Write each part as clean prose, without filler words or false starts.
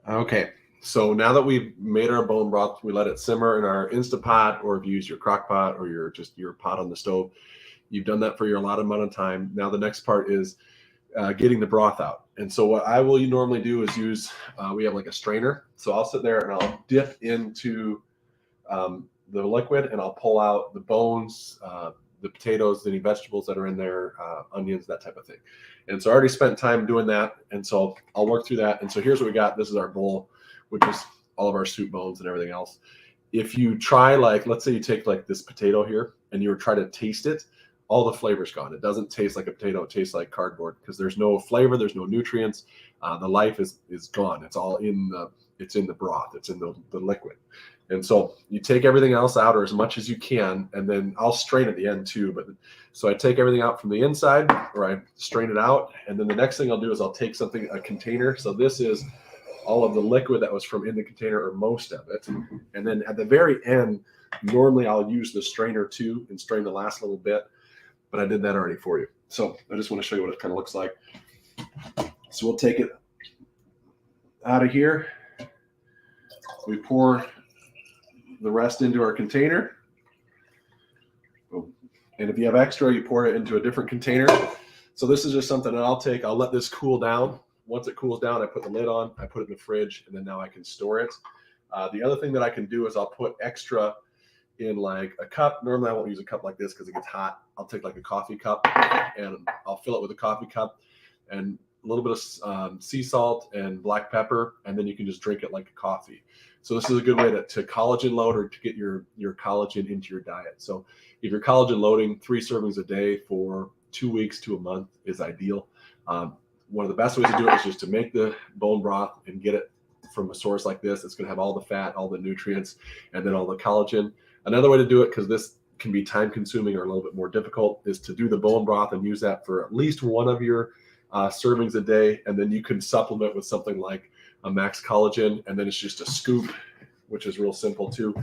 Okay, so now that we've made our bone broth, we let it simmer in our Instapot, or if you use your crock pot or your pot on the stove. You've done that for your allotted amount of time. Now the next part is getting the broth out. And so what I will normally do is use, we have like a strainer. So I'll sit there and I'll dip into the liquid and I'll pull out the bones, the potatoes, any vegetables that are in there, onions, that type of thing. And so I already spent time doing that. And so I'll work through that. And so here's what we got. This is our bowl, which is all of our soup bones and everything else. If you try, like, let's say you take like this potato here and you were try to taste it, all the flavor's gone. It doesn't taste like a potato. It tastes like cardboard because there's no flavor. There's no nutrients. The life is gone. It's all in the broth. It's in the liquid. And so you take everything else out, or as much as you can, and then I'll strain at the end too. But so I take everything out from the inside, or I strain it out, and then the next thing I'll do is I'll take a container. So this is all of the liquid that was from in the container, or most of it. And then at the very end, normally I'll use the strainer too and strain the last little bit, but I did that already for you. So I just want to show you what it kind of looks like. So we'll take it out of here. We pour the rest into our container. And if you have extra, you pour it into a different container. So this is just something that I'll let this cool down. Once it cools down, I put the lid on, I put it in the fridge, and then now I can store it. The other thing that I can do is I'll put extra in like a cup. Normally I won't use a cup like this because it gets hot. I'll take like a coffee cup and I'll fill it with a coffee cup and a little bit of sea salt and black pepper, and then you can just drink it like a coffee. So this is a good way to collagen load, or to get your collagen into your diet. So if you're collagen loading, 3 servings a day for 2 weeks to a month is ideal. One of the best ways to do it is just to make the bone broth and get it from a source like this. It's going to have all the fat, all the nutrients, and then all the collagen. Another way to do it, because this can be time consuming or a little bit more difficult, is to do the bone broth and use that for at least one of your servings a day. And then you can supplement with something like a max collagen, and then it's just a scoop, which is real simple too.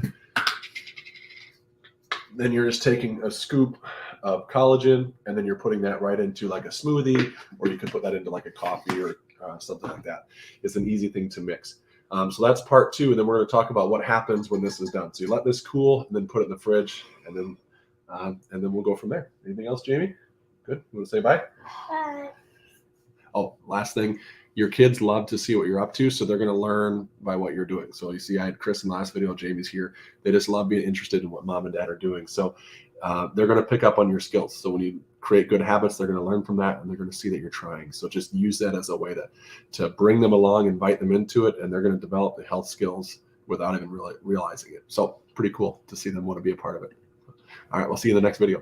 Then you're just taking a scoop of collagen, and then you're putting that right into like a smoothie, or you can put that into like a coffee or something like that. It's an easy thing to mix. So that's part 2, and then we're going to talk about what happens when this is done. So you let this cool, and then put it in the fridge, and then we'll go from there. Anything else, Jamie? Good. You want to say bye? Bye. Oh, last thing. Your kids love to see what you're up to, so they're going to learn by what you're doing. So you see, I had Chris in the last video, Jamie's here. They just love being interested in what mom and dad are doing. So they're going to pick up on your skills. So when you create good habits, they're going to learn from that, and they're going to see that you're trying. So just use that as a way to bring them along, invite them into it, and they're going to develop the health skills without even really realizing it. So pretty cool to see them want to be a part of it. All right, we'll see you in the next video.